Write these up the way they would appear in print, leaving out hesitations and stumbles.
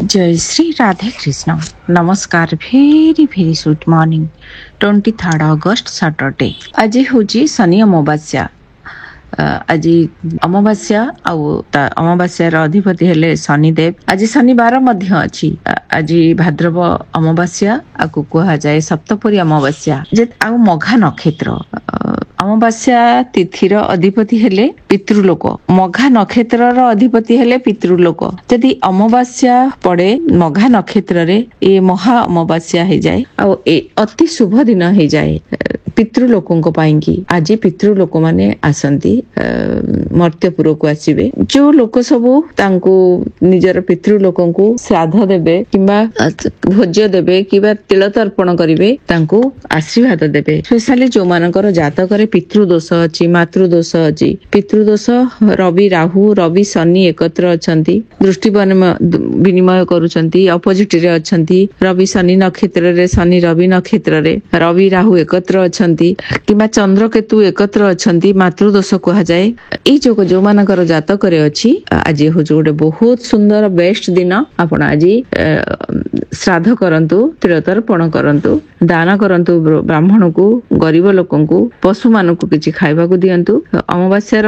जय श्री राधे कृष्ण नमस्कार भेरी भेरी sweet morning 23 अगस्त Saturday आज हूँ शनि अमावास्या आज अमावास्या अमावास्यार अधिपति हेले शनिदेव आज शनिवार अच्छी आज भाद्रव अमावास्या आपको कह जाए सप्तपुरी अमावास्या आ मघा नक्षत्र अमावास्या तिथिर अधिपति हेले पितृलोक मघा नक्षत्र अधिपति हेले पितृलोक जदि अमावास्या पड़े मघा नक्षत्र रे ये महा अमावास्या हो जाए आ अति शुभ दिन हो जाए पितृलोकों की आज पितृलोक माने आसंती मर्त्यपुर को आसीबे जो लोक सबू तांको निजर पितृलोकों को श्राद्ध देबे किंबा भोज्य देबे किंबा तिल तर्पण करिवे तांको आशीर्वाद देबे स्पेशली जो मानकर जातक रे पितृदोष अछि मातृदोष अछि पितृदोष रवि राहु रवि शनि एकत्र अछंती दृष्टि विनिमय करूछंती अपोजिट रे अछंती रवि शनि नक्षत्र रे शनि रवि नक्षत्र रे रवि राहु एकत्र अछंती किंबा चंद्र केतु एकत्र अछंती मातृदोष कहा जाए ई जो मानकर जातक रे अछि आज हो जो गोटे बहुत सुंदर बेस्ट दिन आपण आज श्राद्ध करंतु तिल तर्पण करंतु दान करंतु ब्राह्मण को गरीब लोकन को पशु मान को किछि खाइबा को दियंतु अमावास्यार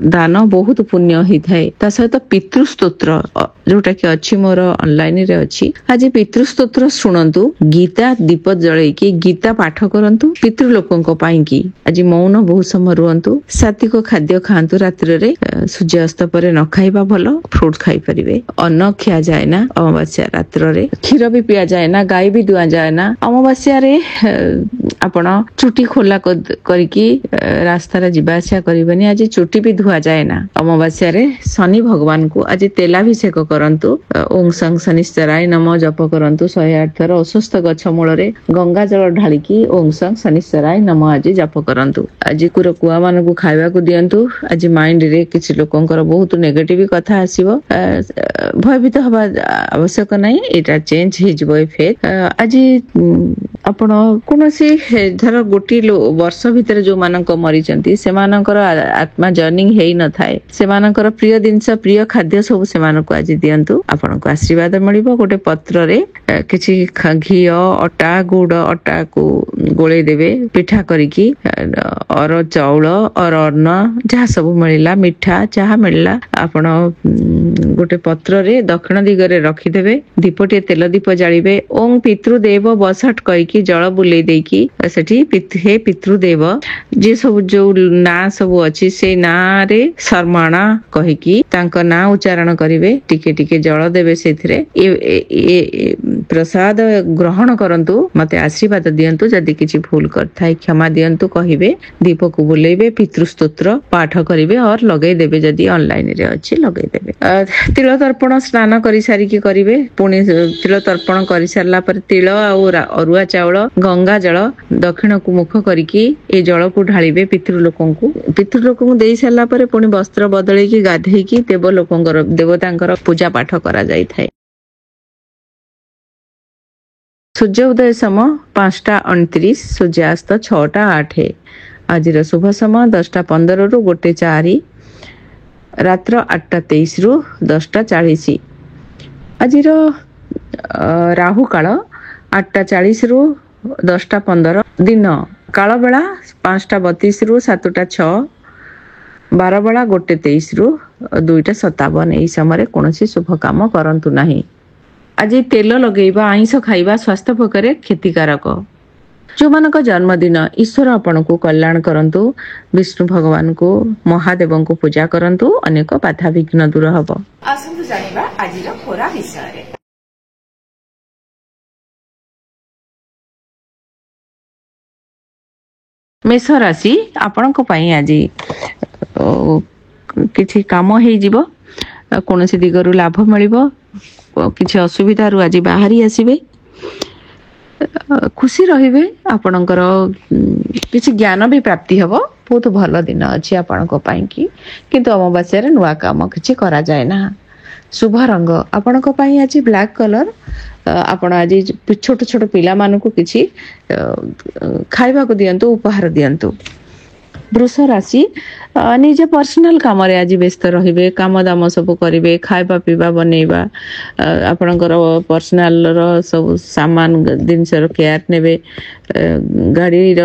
दान बहुत पुण्य होई थाए ता सहित पितृ स्तोत्र जोटा कि अछि मोर ऑनलाइन रे अछि आज पितृ स्तोत्र सुनंतु गीता दीप जळै कि गीता पाठ करंतु पितृ लोकन को पाई की आज मौन बहुत समय रुहंतु सात्विक खाद्य खांतु रात्रि रे सूर्यास्त परे न खाइबा भलो फ्रूट खाई परिबे अन्न खिया जाए ना अमावास्या रात्र रे क्षीर भी पिया जाए ना गाय भी दुआ जाए ना अमावास्या रे आपण चुटी खोला करिकी रास्ता रे जिबा आसिया करिबनी आज चुटी भी धुआ जाए ना अमावास्या रे शनि भगवान को आज तेलाभिषेक करंतु ओम सं शनिश्चराय नमः जप करंतु 108 थर अस्वस्थ गछ मूल रे गंगा जल ढालिकी ओम सं शनिश्चराय नमः आज जप करंतु आज कुआ मान को खाइबा को दियंतु आज माइंड रे किछि लोकंकर बहुत नेगेटिव कथा आसीबो भयभीत हवा आवश्यक नहीं एटा चेंज हे जबो फेर आज आपण कोनोसी धर गोटी वर्ष भितर जो मानक मरिचंती से मानकर आत्मा जर्निंग हेई न थाए से मानकर प्रिय जिंस प्रिय खाद्य सब से मानको आज दियंतु आपण को आशीर्वाद मिलिबो गोटे पत्र रे किछि घी अटा गुड़ अटा को गोळे देबे पिठा करिकी और चाउल और अन्न जहाँ सब मिलला मिठा जहाँ मिलला आपण गोटे पत्र रे दक्षिण दिगरे रखी देबे दीपटे तेल दीप जालिबे ओम पितृदेव बसट कहिकी जल बुले देकी सेठी हे पितृदेव जे सब जो ना सब अछि से ना रे शर्माणा कहिकी तांका ना उच्चारण करिवे टिके टिके जल देबे सेथिरे ए प्रसाद ग्रहण करंतु मते आशीर्वाद दियंतु जदि किछि भूल करथाय क्षमा दियंतु कहिबे दीप को बुलेबे पितृ स्तोत्र पाठ करिवे और लगै देबे जदि ऑनलाइन रे अछि लगै देबे तिल तर्पण स्नान करि सारी की करिवे पुनी तिल तर्पण करि सारला पर तिल और अरुआ चावल गंगा जल दक्षिण को मुख करिकी ए जल को ढालिबे पितृ लोकन को देई सारला पर पुनी वस्त्र बदलै की गाधै की देव लोकंकर देवतांकर पूजा पाठ करा जाय थाए सूर्य उदय समय 5:29 सूर्यास्त 6:08 आज शुभ समय 10:15 रु 1:04 रात्र 8:23 रु 10:40 आज राहु काल 8:40 रु 10:15 दिन काल बेला 5:32 रु 7:06 12 बेला 1:23 रु 2:57 एई समय कोनोसी शुभ काम करंतु नाही आज तेल लगेबा आइंस खाइबा स्वास्थ्य पक्षरे क्षतिकारक जो मानक जन्मदिन ईश्वर आपण को कल्याण करंतु विष्णु भगवान को महादेव को पूजा करंतु अनेक बाधा विघ्न दूर हबो आसंतु जानिबा आजिर खोरा विषय रे मेष राशि आपण को पई आज किछि काम हेई जिवो कोनोसी दिगरु लाभ मिलिबो किछि असुविधा रु आज बाहरी आसीबे खुशी रहिबे आपणकर किछि ज्ञान भी प्राप्ति हबो बहुत भल दिन अछि आपणको पई की किंतु अमावास्या रे नुवा काम किछि करा जाय ना शुभ रंग आपणको पई आज ब्लैक कलर आपण आज छोट छोट पिला मानकु किछि खाइबा को दियंतु उपहार दियंतु ବୃଷ ରାଶି ନିଜ ପର୍ସନାଲ କାମରେ ଆଜି ବ୍ୟସ୍ତ ରହିବେ, କାମ ଦାମ ସବୁ କରିବେ, ଖାଇବା ପିଇବା ବନେଇବା, ଆପଣଙ୍କର ପର୍ସନାଲର ସବୁ ସାମାନ ଜିନିଷର କେୟାର ନେବେ, ଗାଡ଼ିର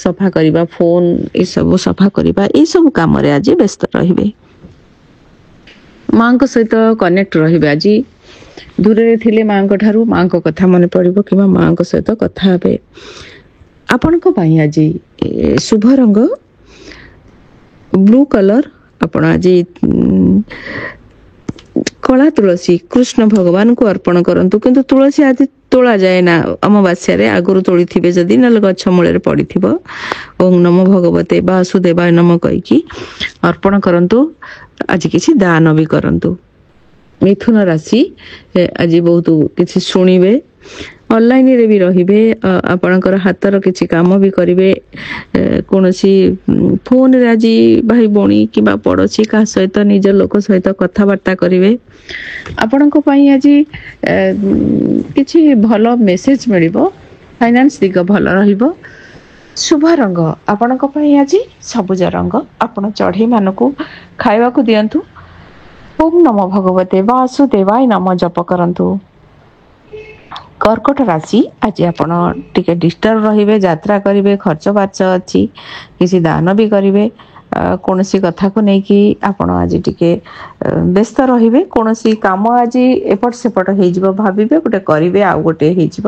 ସଫା କରିବା, ଫୋନ ଏସବୁ ସଫା କରିବା, ଏସବୁ କାମରେ ଆଜି ବ୍ୟସ୍ତ ରହିବେ। ମାଙ୍କ ସହିତ କନେକ୍ଟ ରହିବେ। ଆଜି ଦୂରରେ ଥିଲେ ମାଙ୍କ ଠାରୁ ମାଙ୍କ କଥା ମନେ ପଡ଼ିବ କିମ୍ବା ମାଙ୍କ ସହିତ କଥା ହେବେ। ଆପଣଙ୍କ ପାଇଁ ଆଜି ଶୁଭ ରଙ୍ଗ ବ୍ଲୁ କଲର। ଆପଣ ଆଜି କଳା ତୁଳସୀ କୃଷ୍ଣ ଭଗବାନଙ୍କୁ ଅର୍ପଣ କରନ୍ତୁ। କିନ୍ତୁ ତୁଳସୀ ଆଜି ତୋଳା ଯାଏ ନା ଅମାବାସ୍ୟାରେ, ଆଗରୁ ତୋଳିଥିବେ ଯଦି, ନହେଲେ ଗଛ ମୂଳରେ ପଡ଼ିଥିବ। ଓಂ ନମୋ ଭଗବତେ ବାସୁଦେବାୟ ନମ କହିକି ଅର୍ପଣ କରନ୍ତୁ। ଆଜି କିଛି ଦାନ ବି କରନ୍ତୁ। ମିଥୁନ ରାଶି ଆଜି ବହୁତ କିଛି ଶୁଣିବେ, ଅନଲାଇନରେ ବି ରହିବେ, ଆପଣଙ୍କର ହାତର କିଛି କାମ ବି କରିବେ, କୌଣସି ଫୋନରେ ଆଜି ଭାଇ ଭଉଣୀ କିମ୍ବା ପଡ଼ୋଶୀ କାହା ସହିତ, ନିଜ ଲୋକ ସହିତ କଥାବାର୍ତ୍ତା କରିବେ। ଆପଣଙ୍କ ପାଇଁ ଆଜି କିଛି ଭଲ ମେସେଜ ମିଳିବ। ଫାଇନାନ୍ସ ଦିଗ ଭଲ ରହିବ। ଶୁଭ ରଙ୍ଗ ଆପଣଙ୍କ ପାଇଁ ଆଜି ସବୁଜ ରଙ୍ଗ। ଆପଣ ଚଢ଼େଇ ମାନଙ୍କୁ ଖାଇବାକୁ ଦିଅନ୍ତୁ। ଓಂ ନମୋ ଭଗବତେ ବାସୁଦେବାୟ ନମ ଜପ କରନ୍ତୁ। କର୍କଟ ରାଶି ଆଜି ଆପଣ ଟିକେ ଡିଷ୍ଟର୍ବ ରହିବେ, ଯାତ୍ରା କରିବେ, ଖର୍ଚ୍ଚ ବାର୍ଚ୍ଚ ଅଛି, କିଛି ଦାନ ବି କରିବେ। କୌଣସି କଥାକୁ ନେଇକି ଆପଣ ଆଜି ଟିକେ ବ୍ୟସ୍ତ ରହିବେ। କୌଣସି କାମ ଆଜି ଏପଟ ସେପଟ ହେଇଯିବ, ଭାବିବେ ଗୋଟେ କରିବେ ଆଉ ଗୋଟେ ହେଇଯିବ।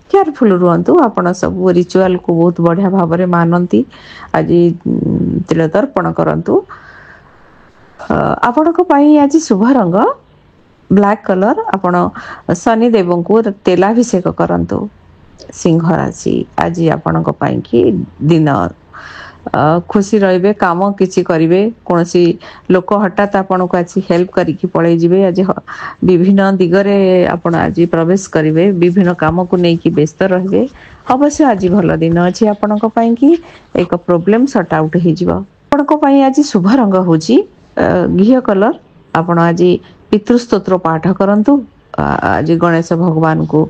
କେୟାରଫୁଲ ରୁହନ୍ତୁ। ଆପଣ ସବୁ ରିଚୁଆଲକୁ ବହୁତ ବଢ଼ିଆ ଭାବରେ ମାନନ୍ତି। ଆଜି ତିଳ ତର୍ପଣ କରନ୍ତୁ। ଆପଣଙ୍କ ପାଇଁ ଆଜି ଶୁଭ ରଙ୍ଗ ବ୍ଲାକ୍ କଲର। ଆପଣ ଶନି ଦେବଙ୍କୁ ତେଲାଭିଷେକ କରନ୍ତୁ। ସିଂହ ରାଶି ଆଜି ଆପଣଙ୍କ ପାଇଁ କି ଦିନ ଖୁସି ରହିବେ, କାମ କିଛି କରିବେ, କୌଣସି ଲୋକ ହଠାତ୍ ଆପଣଙ୍କୁ ଆଜି ହେଲ୍ପ କରିକି ପଳେଇ ଯିବେ। ଆଜି ବିଭିନ୍ନ ଦିଗରେ ଆପଣ ଆଜି ପ୍ରବେଶ କରିବେ, ବିଭିନ୍ନ କାମକୁ ନେଇକି ବ୍ୟସ୍ତ ରହିବେ। ଅବଶ୍ୟ ଆଜି ଭଲ ଦିନ ଅଛି ଆପଣଙ୍କ ପାଇଁ କି ଏକ ପ୍ରୋବ୍ଲେମ ସର୍ଟ ଆଉଟ ହେଇଯିବ। ଆପଣଙ୍କ ପାଇଁ ଆଜି ଶୁଭ ରଙ୍ଗ ହଉଛି ଘିଅ କଲର। ଆପଣ ଆଜି ପିତୃସ୍ତୋତ୍ର ପାଠ କରନ୍ତୁ। ଆଜି ଗଣେଶ ଭଗବାନଙ୍କୁ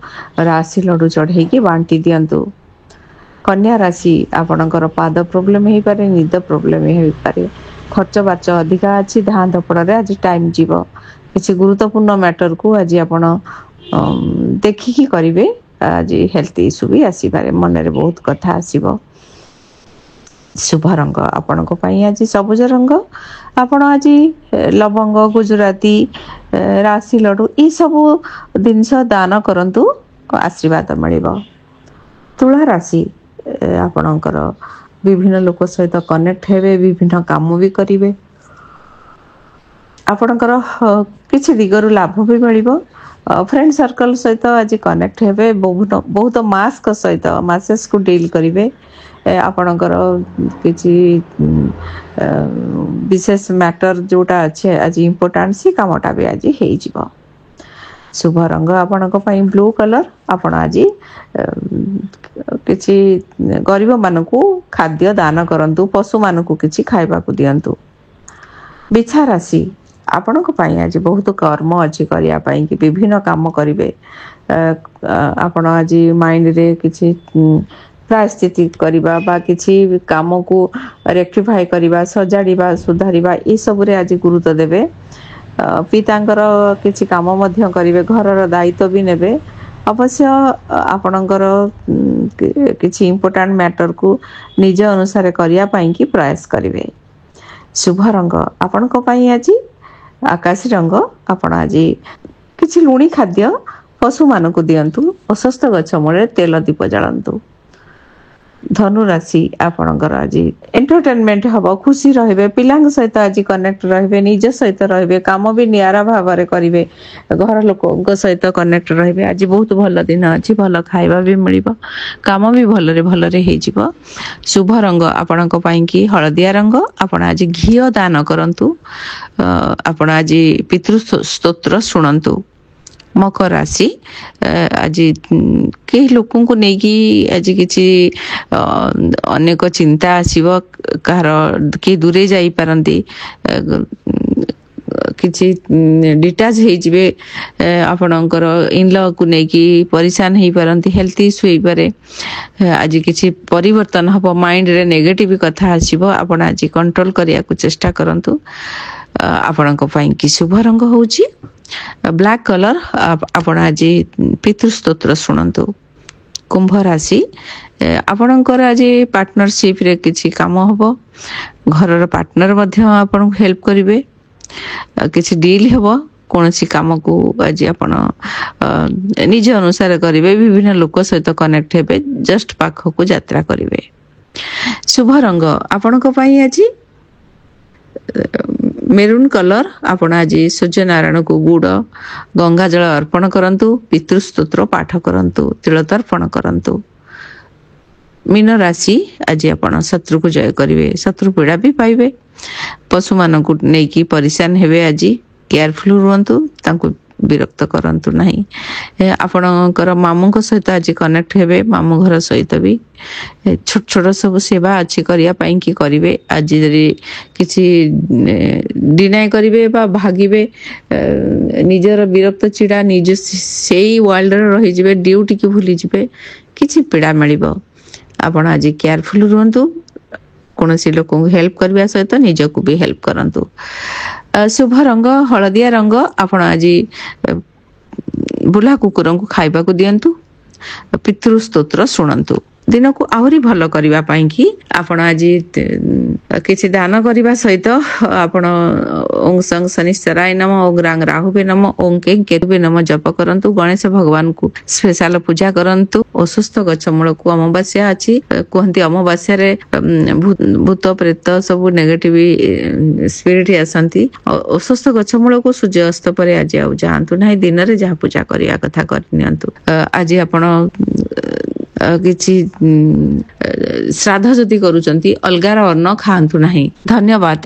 ରାଶି ଲଡୁ ଚଢେଇକି ବାଣ୍ଟି ଦିଅନ୍ତୁ। କନ୍ୟା ରାଶି ଆପଣଙ୍କର ପାଦ ପ୍ରୋବ୍ଲେମ ହେଇପାରେ, ନିଦ ପ୍ରୋବ୍ଲେମ ହେଇପାରେ, ଖର୍ଚ୍ଚ ବାର୍ଚ୍ଚ ଅଧିକା ଅଛି, ଧାଁ ଧପଡରେ ଆଜି ଟାଇମ ଯିବ। କିଛି ଗୁରୁତ୍ୱପୂର୍ଣ୍ଣ ମ୍ୟାଟରକୁ ଆଜି ଆପଣ ଦେଖିକି କରିବେ। ଆଜି ହେଲ୍ଥ ଇସ୍ୟୁ ବି ଆସିପାରେ, ମନରେ ବହୁତ କଥା ଆସିବ। ଶୁଭ ରଙ୍ଗ ଆପଣଙ୍କ ପାଇଁ ଆଜି ସବୁଜ ରଙ୍ଗ। ଆପଣ ଆଜି ଲବଙ୍ଗ, ଗୁଜୁରାତି, ରାଶି ଲଡୁ ଏସବୁ ଜିନିଷ ଦାନ କରନ୍ତୁ, ଆଶୀର୍ବାଦ ମିଳିବ। ତୁଳା ରାଶି ଆପଣଙ୍କର ବିଭିନ୍ନ ଲୋକ ସହିତ କନେକ୍ଟ ହେବେ, ବିଭିନ୍ନ କାମ ବି କରିବେ। ଆପଣଙ୍କର କିଛି ଦିଗରୁ ଲାଭ ବି ମିଳିବ। ଫ୍ରେଣ୍ଡ ସର୍କଲ ସହିତ ଆଜି କନେକ୍ଟ ହେବେ। ବହୁତ ମାସ୍କ ସହିତ ମାସେସକୁ ଡିଲ୍ କରିବେ। ଆପଣଙ୍କର କିଛି ବିଶେଷ ମ୍ୟାଟର ଯୋଉଟା ଅଛି ଆଜି ଇମ୍ପୋର୍ଟାଣ୍ଟ, ସେ କାମଟା ବି ଆଜି ହେଇଯିବ। ଶୁଭ ରଙ୍ଗ ଆପଣଙ୍କ ପାଇଁ ବ୍ଲୁ କଲର। ଆପଣ ଆଜି କିଛି ଗରିବ ମାନଙ୍କୁ ଖାଦ୍ୟ ଦାନ କରନ୍ତୁ, ପଶୁମାନଙ୍କୁ କିଛି ଖାଇବାକୁ ଦିଅନ୍ତୁ। ବିଛା ରାଶି ଆପଣଙ୍କ ପାଇଁ ଆଜି ବହୁତ କର୍ମ ଅଛି କରିବା ପାଇଁ କି, ବିଭିନ୍ନ କାମ କରିବେ। ଆପଣ ଆଜି ମାଇଣ୍ଡରେ କିଛି ପ୍ରାୟଶ୍ଚିତ କରିବା ବା କିଛି କାମକୁ ରେକ୍ଟିଫାଏ କରିବା, ସଜାଡ଼ିବା, ସୁଧାରିବା, ଏସବୁରେ ଆଜି ଗୁରୁତ୍ୱ ଦେବେ। ପିତାଙ୍କର କିଛି କାମ ମଧ୍ୟ କରିବେ, ଘରର ଦାୟିତ୍ୱ ବି ନେବେ। ଅବଶ୍ୟ ଆପଣଙ୍କର କିଛି ଇମ୍ପୋର୍ଟାଣ୍ଟ ମ୍ୟାଟରକୁ ନିଜ ଅନୁସାରେ କରିବା ପାଇଁ କି ପ୍ରୟାସ କରିବେ। ଶୁଭ ରଙ୍ଗ ଆପଣଙ୍କ ପାଇଁ ଆଜି ଆକାଶୀ ରଙ୍ଗ। ଆପଣ ଆଜି କିଛି ଲୁଣି ଖାଦ୍ୟ ପଶୁମାନଙ୍କୁ ଦିଅନ୍ତୁ। ଅସ୍ୱସ୍ଥ ଗଛ ମୂଳରେ ତେଲ ଦୀପ ଜାଳନ୍ତୁ। ଧନୁ ରାଶି ଆପଣଙ୍କର ଆଜି ଏଣ୍ଟରଟେନମେଣ୍ଟ ହବ, ଖୁସି ରହିବେ, ପିଲାଙ୍କ ସହିତ ଆଜି କନେକ୍ଟ ରହିବେ, ନିଜ ସହିତ ରହିବେ, କାମ ବି ନିଆରା ଭାବରେ କରିବେ, ଘର ଲୋକଙ୍କ ସହିତ କନେକ୍ଟ ରହିବେ। ଆଜି ବହୁତ ଭଲ ଦିନ ଅଛି, ଭଲ ଖାଇବା ବି ମିଳିବ, କାମ ବି ଭଲରେ ଭଲରେ ହେଇଯିବ। ଶୁଭ ରଙ୍ଗ ଆପଣଙ୍କ ପାଇଁ କି ହଳଦିଆ ରଙ୍ଗ। ଆପଣ ଆଜି ଘିଅ ଦାନ କରନ୍ତୁ। ଆପଣ ଆଜି ପିତୃ ସ୍ତୋତ୍ର ଶୁଣନ୍ତୁ। ମକର ରାଶି ଆଜି କେହି ଲୋକଙ୍କୁ ନେଇକି ଆଜି କିଛି ଅନେକ ଚିନ୍ତା ଆସିବ, କାହାର କିଏ ଦୂରେଇ ଯାଇପାରନ୍ତି, କିଛି ଡିଟାଚ ହେଇଯିବେ, ଆପଣଙ୍କର ଇନଲ କୁ ନେଇକି ପରିଶାନ ହେଇପାରନ୍ତି, ହେଲ୍ଥ ଇସ୍ୟୁ ହେଇପାରେ। ଆଜି କିଛି ପରିବର୍ତ୍ତନ ହବ, ମାଇଣ୍ଡରେ ନେଗେଟିଭ କଥା ଆସିବ, ଆପଣ ଆଜି କଣ୍ଟ୍ରୋଲ କରିବାକୁ ଚେଷ୍ଟା କରନ୍ତୁ। ଆପଣଙ୍କ ପାଇଁ କି ଶୁଭ ରଙ୍ଗ ହଉଛି ବ୍ଲାକ୍ କଲର। ଆପଣ ଆଜି ପିତୃ ସ୍ତୋତ୍ର ଶୁଣନ୍ତୁ। କୁମ୍ଭ ରାଶି, ଆପଣଙ୍କର ଆଜି ପାର୍ଟନରସିପ ରେ କିଛି କାମ ହବ, ଘରର ପାର୍ଟନର ମଧ୍ୟ ଆପଣଙ୍କୁ ହେଲ୍ପ କରିବେ, କିଛି ଡିଲ୍ ହେବ, କୌଣସି କାମକୁ ଆଜି ଆପଣ ନିଜ ଅନୁସାରେ କରିବେ, ବିଭିନ୍ନ ଲୋକ ସହିତ କନେକ୍ଟ ହେବେ, ଜଷ୍ଟ ପାଖକୁ ଯାତ୍ରା କରିବେ। ଶୁଭ ରଙ୍ଗ ଆପଣଙ୍କ ପାଇଁ ଆଜି ମେରୁନ୍ କଲର। ଆପଣ ଆଜି ସୂର୍ଯ୍ୟ ନାରାୟଣକୁ ଗୁଡ଼ ଗଙ୍ଗା ଜଳ ଅର୍ପଣ କରନ୍ତୁ, ପିତୃ ସ୍ତୋତ୍ର ପାଠ କରନ୍ତୁ, ତିଳ ତର୍ପଣ କରନ୍ତୁ। ମୀନ ରାଶି, ଆଜି ଆପଣ ଶତ୍ରୁକୁ ଜୟ କରିବେ, ଶତ୍ରୁ ପୀଡ଼ା ବି ପାଇବେ, ପଶୁମାନଙ୍କୁ ନେଇକି ପରିଶାନ ହେବେ। ଆଜି କେୟାରଫୁଲ ରୁହନ୍ତୁ, ତାଙ୍କୁ ବିରକ୍ତ କରନ୍ତୁ ନାହିଁ। ଆପଣଙ୍କର ମାମୁଙ୍କ ସହିତ ଆଜି କନେକ୍ଟ ହେବେ, ମାମୁଁ ଘର ସହିତ ବି ଛୋଟ ଛୋଟ ସବୁ ସେବା ଅଛି କରିବା ପାଇଁ କି କରିବେ। ଆଜି ଯଦି କିଛି ଡିନାଇ କରିବେ ବା ଭାଗିବେ, ନିଜର ବିରକ୍ତ ଚିଡ଼ା ନିଜ ସେଇ ୱାର୍ଲଡରେ ରହିଯିବେ, ଡ୍ୟୁଟିକୁ ଭୁଲିଯିବେ, କିଛି ପୀଡ଼ା ମିଳିବ। ଆପଣ ଆଜି କେୟାରଫୁଲ ରୁହନ୍ତୁ, କୌଣସି ଲୋକଙ୍କୁ ହେଲ୍ପ କରିବା ସହିତ ନିଜକୁ ବି ହେଲ୍ପ କରନ୍ତୁ। ଶୁଭ ରଙ୍ଗ ହଳଦିଆ ରଙ୍ଗ। ଆପଣ ଆଜି ବୁଲା କୁକୁରଙ୍କୁ ଖାଇବାକୁ ଦିଅନ୍ତୁ, ପିତୃ ସ୍ତୋତ୍ର ଶୁଣନ୍ତୁ। ଦିନକୁ ଆହୁରି ଭଲ କରିବା ପାଇଁ କି ଆପଣ ଆଜି କିଛି ଦାନ କରିବା ସହିତ ଆପଣ ଓଂ ସଂ ଶନିଶ୍ଚରାୟ ନମ, ଓଂ ରାଙ୍ଗ ରାହୁବେ ନମ, ଓଂ କେଂ କେତୁବେ ନମ ଜପ କରନ୍ତୁ। ଗଣେଶ ଭଗବାନଙ୍କୁ ସ୍ପେଶାଲ ପୂଜା କରନ୍ତୁ। ଅସୁସ୍ଥ ଗଛ ମୂଳକୁ ଅମାବାସ୍ୟା ଅଛି, କୁହନ୍ତି ଅମାବାସ୍ୟାରେ ଭୂତ ପ୍ରେତ ସବୁ ନେଗେଟିଭ ସ୍ପିରିଟ ଆସନ୍ତି। ଅସୁସ୍ଥ ଗଛ ମୂଳକୁ ସୂର୍ଯ୍ୟ ଅସ୍ତ ପରେ ଆଜି ଆଉ ଯାଆନ୍ତୁ ନାହିଁ, ଦିନରେ ଯାହା ପୂଜା କରିବା କଥା କରିନିଅନ୍ତୁ। ଆଜି ଆପଣ କିଛି ଶ୍ରାଦ୍ଧ ଯଦି କରୁଛନ୍ତି, ଅଲଗାର ଅନ୍ନ ଖାଆନ୍ତୁ ନାହିଁ। ଧନ୍ୟବାଦ।